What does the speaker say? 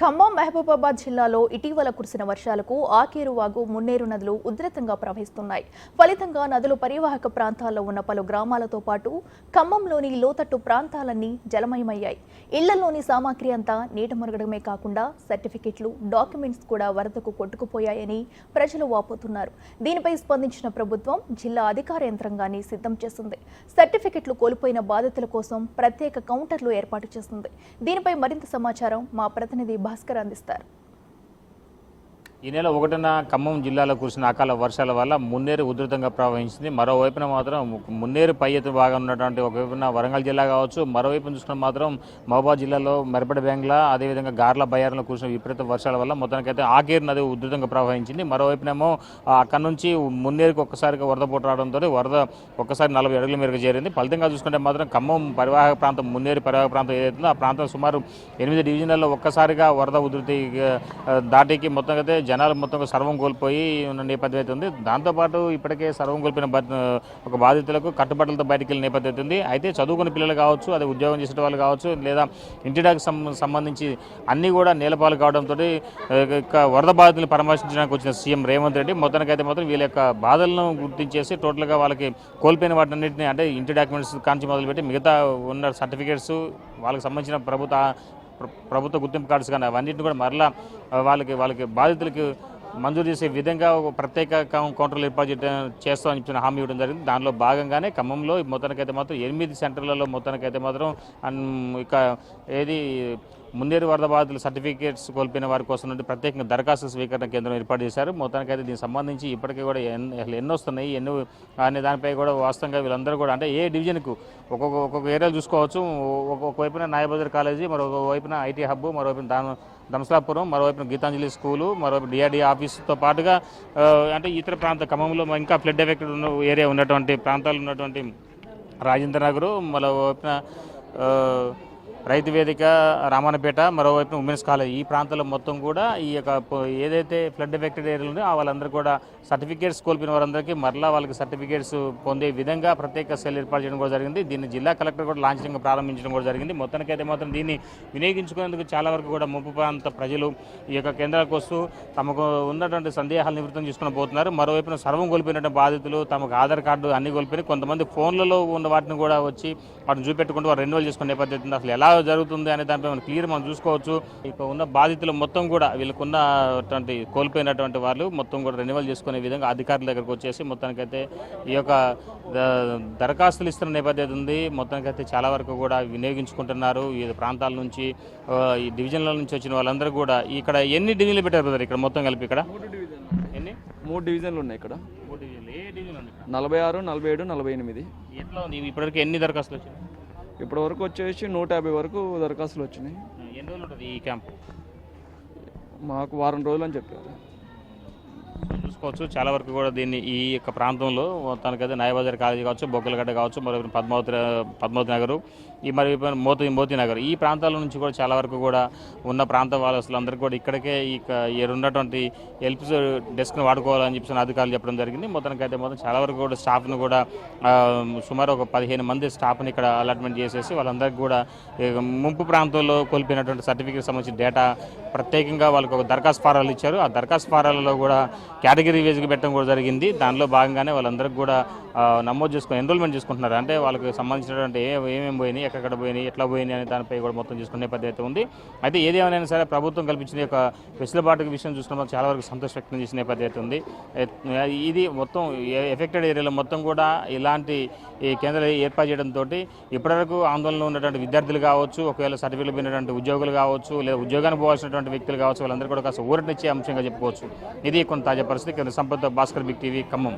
ఖమ్మం, మహబూబాబాద్ జిల్లాలో ఇటీవల కురిసిన వర్షాలకు ఆకేరు వాగు, మున్నేరు నదులు ఉధృతంగా ప్రవహిస్తున్నాయి. ఫలితంగా నదులు పరివాహక ప్రాంతాల్లో ఉన్న పలు గ్రామాలతో పాటు ఖమ్మంలోని లోతట్టు ప్రాంతాలన్నీ జలమయమయ్యాయి. ఇళ్లలోని సామాగ్రి అంతా నీట మునగడమే కాకుండా సర్టిఫికెట్లు, డాక్యుమెంట్స్ కూడా వరదకు కొట్టుకుపోయాయని ప్రజలు వాపోతున్నారు. దీనిపై స్పందించిన ప్రభుత్వం జిల్లా అధికార యంత్రాంగాన్ని సిద్ధం చేసింది. సర్టిఫికెట్లు కోల్పోయిన బాధితుల కోసం ప్రత్యేక కౌంటర్లు ఏర్పాటు చేసింది. దీనిపై మరింత సమాచారం మా ప్రతినిధి భాస్కర్ అందిస్తారు. ఈ నెల 1న ఖమ్మం జిల్లాలో కురిసిన అకాల వర్షాల వల్ల మున్నేరు ఉధృతంగా ప్రవహించింది. మరోవైపున మాత్రం మున్నేరు పై ఎత్తు భాగం ఉన్నటువంటి ఒకవైపున వరంగల్ జిల్లా కావచ్చు, మరోవైపున చూసుకున్న మాత్రం మహబూబాబాద్ జిల్లాలో మెరపడి బెంగ్లా, అదేవిధంగా గార్ల బయ్యారంలో కురిసిన విపరీత వర్షాల వల్ల మొత్తానికైతే ఆకేరు నది ఉధృతంగా ప్రవహించింది. మరోవైపునేమో అక్కడి నుంచి మున్నేరుకు ఒక్కసారిగా వరద పోటు రావడంతో వరద ఒక్కసారి 40 అడుగుల మేరకు చేరింది. ఫలితంగా చూసుకుంటే మాత్రం ఖమ్మం పరివాహక ప్రాంతం, మున్నేరు పరివాహక ప్రాంతం ఏదైతుందో ఆ ప్రాంతం సుమారు 8 డివిజన్లలో ఒక్కసారిగా వరద ఉధృతి దాటికి మొత్తంగా జనాలు మొత్తం సర్వం కోల్పోయి ఉన్న నేపథ్యం అయితే ఉంది. దాంతోపాటు ఇప్పటికే సర్వం కోల్పోయిన ఒక బాధితులకు కట్టుబట్టలతో బయటికి వెళ్ళిన నేపథ్యం ఉంది. అయితే చదువుకున్న పిల్లలు కావచ్చు, అదే ఉద్యోగం చేసే వాళ్ళు కావచ్చు, లేదా ఇంటిడాకి సంబంధించి అన్నీ కూడా నేలపాలు కావడంతో వరద బాధితులను పరామర్శించడానికి వచ్చిన సీఎం రేవంత్ రెడ్డి మొత్తానికైతే మాత్రం వీళ్ళ యొక్క బాధలను గుర్తించేసి టోటల్గా వాళ్ళకి కోల్పోయిన వాటిన్నింటినీ అంటే ఇంటి డాక్యుమెంట్స్ కాంచి మొదలుపెట్టి మిగతా ఉన్న సర్టిఫికేట్స్, వాళ్ళకి సంబంధించిన ప్రభుత్వ గుర్తింపు కార్డ్స్ కానీ అవన్నింటిని కూడా మరలా వాళ్ళకి బాధితులకి మంజూరు చేసే విధంగా ఒక ప్రత్యేక కౌంటర్లు ఏర్పాటు చేస్తామని చెప్పిన హామీ ఇవ్వడం జరిగింది. దానిలో భాగంగానే ఖమ్మంలో మొత్తానికైతే మాత్రం 8 సెంటర్లలో మొత్తానికైతే మాత్రం ఇక ఏది మున్నేరు వరద బాధితులు సర్టిఫికేట్స్ కోల్పోయిన వారి కోసం నుండి ప్రత్యేకంగా దరఖాస్తు స్వీకరణ కేంద్రం ఏర్పాటు చేశారు. మొత్తానికైతే దీనికి సంబంధించి ఇప్పటికీ కూడా ఎన్ని వస్తున్నాయి, ఎన్ని అనే దానిపై కూడా వాస్తవంగా వీళ్ళందరూ కూడా అంటే ఏ డివిజన్కు ఒక్కొక్క ఏరియాలు చూసుకోవచ్చు. ఒకవైపున నాయబజార్ కాలేజీ, మరొక వైపున ఐటీ హబ్, మరోవైపున దంసలాపురం, మరోవైపున గీతాంజలి స్కూలు, మరోవైపు డిఆర్డీ ఆఫీసుతో పాటుగా అంటే ఇతర ప్రాంత ఖమ్మంలో ఇంకా ఫ్లడ్ ఎఫెక్టెడ్ ఉన్న ఏరియా ఉన్నటువంటి ప్రాంతాలు ఉన్నటువంటి రాజేంద్ర నగరు, మరోవైపున రైతు వేదిక, రామానపేట, మరోవైపు ఉమెన్స్ కాలేజ్, ఈ ప్రాంతాల్లో మొత్తం కూడా ఈ యొక్క ఏదైతే ఫ్లడ్ ఎఫెక్టెడ్ ఏరియాలు ఉన్నాయో వాళ్ళందరూ కూడా సర్టిఫికేట్స్ కోల్పోయిన వారందరికీ మరలా వాళ్ళకి సర్టిఫికేట్స్ పొందే విధంగా ప్రత్యేక సెల్ ఏర్పాటు చేయడం కూడా జరిగింది. దీన్ని జిల్లా కలెక్టర్ కూడా లాంఛనంగా ప్రారంభించడం కూడా జరిగింది. మొత్తానికైతే మాత్రం దీన్ని వినియోగించుకునేందుకు చాలా వరకు కూడా ముంపు ప్రాంత ప్రజలు ఈ యొక్క కేంద్రాలకు వస్తూ తమకు ఉన్నటువంటి సందేహాలు నివృత్తం చేసుకుని పోతున్నారు. మరోవైపున సర్వం కోల్పోయినటువంటి బాధితులు తమకు ఆధార్ కార్డు అన్ని కోల్పోయి కొంతమంది ఫోన్లలో ఉన్న వాటిని కూడా వచ్చి వాటిని చూపెట్టుకుంటూ వారు రెన్యువల్ చేసుకునే నేపథ్యం అసలు ఎలా జరుగుతుంది అనే దానిపై మనం క్లియర్ మనం చూసుకోవచ్చు. ఇప్పుడు ఉన్న బాధితులు మొత్తం కూడా వీళ్ళకున్నటువంటి కోల్పోయినటువంటి వాళ్ళు మొత్తం కూడా రెన్యువల్ చేసుకునే విధంగా అధికారుల దగ్గరకు వచ్చేసి మొత్తానికైతే ఈ యొక్క దరఖాస్తులు ఇస్తున్న నేపథ్యం ఉంది. మొత్తానికైతే చాలా వరకు కూడా వినియోగించుకుంటున్నారు. వివిధ ప్రాంతాల నుంచి, ఈ డివిజన్ల నుంచి వచ్చిన వాళ్ళందరూ కూడా ఇక్కడ ఎన్ని డివిజన్లు పెట్టారు బ్రదర్? ఇక్కడ మొత్తం కలిపి ఇక్కడ ఎన్ని? 3 డివిజన్లు ఉన్నాయి. ఇక్కడ 3 డివిజన్లు. ఏ డివిజన్ ఉంది? 46, 47, 48. ఎట్లా ఉంది ఇప్పటివరకు ఎన్ని దరఖాస్తులు వచ్చాయి? ఇప్పటి వరకు వచ్చేసి 150 వరకు దరఖాస్తులు వచ్చినాయి. ఎన్ని రోజులు ఉంటుంది ఈ క్యాంప్? మాకు వారం రోజులు అని చెప్పారు. చూసుకోవచ్చు చాలా వరకు కూడా దీన్ని ఈ యొక్క ప్రాంతంలో మొత్తానికైతే నాయబజార్ కాలేజీ కావచ్చు, బొగ్గలగడ్డ కావచ్చు, మరొక పద్మావతి నగరు, ఈ మరి మోతీ నగర్, ఈ ప్రాంతాల నుంచి కూడా చాలా వరకు కూడా ఉన్న ప్రాంత వాసులందరికీ కూడా ఇక్కడికే ఉన్నటువంటి హెల్ప్ డెస్క్ను వాడుకోవాలని చెప్పి అధికారులు చెప్పడం జరిగింది. మొత్తానికైతే మొత్తం చాలా వరకు కూడా స్టాఫ్ను కూడా సుమారు ఒక 15 మంది స్టాఫ్ని ఇక్కడ అలాట్మెంట్ చేసేసి వాళ్ళందరికీ కూడా ముంపు ప్రాంతంలో కోల్పోయినటువంటి సర్టిఫికేట్ సంబంధించిన డేటా ప్రత్యేకంగా వాళ్ళకి ఒక దరఖాస్తు ఫారాలు ఇచ్చారు. ఆ దరఖాస్తు ఫారాలలో కూడా కేటగిరీ వేజ్కి పెట్టడం కూడా జరిగింది. దానిలో భాగంగానే వాళ్ళందరికీ కూడా నమోదు చేసుకుని ఎన్రోల్మెంట్ చేసుకుంటున్నారు. అంటే వాళ్ళకి సంబంధించినటువంటి ఏమేమి పోయినాయి, ఎక్కడ పోయినాయి, ఎట్లా పోయినాయి అనే దానిపై కూడా మొత్తం చేసుకునే పద్ధతి ఉంది. అయితే ఏది ఏమైనా సరే ప్రభుత్వం కల్పించిన యొక్క వెసులుబాటు విషయం చూసుకున్నప్పుడు చాలా వరకు సంతోషం వ్యక్తం చేసిన పద్ధతి ఉంది. ఇది మొత్తం ఎఫెక్టెడ్ ఏరియాలో మొత్తం కూడా ఇలాంటి ఈ కేంద్రాలు ఏర్పాటు చేయడంతో ఇప్పటివరకు ఆందోళనలో ఉన్నటువంటి విద్యార్థులు కావచ్చు, ఒకవేళ సర్టిఫికేట్లు పోయినటువంటి ఉద్యోగులు కావచ్చు, లేదా ఉద్యోగానికి పోవాల్సినటువంటి వ్యక్తులు కావచ్చు, వాళ్ళందరూ కూడా కాస్త ఊరటనిచ్చే అంశంగా చెప్పుకోవచ్చు. ఇది కొన్ని తాజా పరిస్థితి. Sampath, Bhaskar, big TV, Khammam.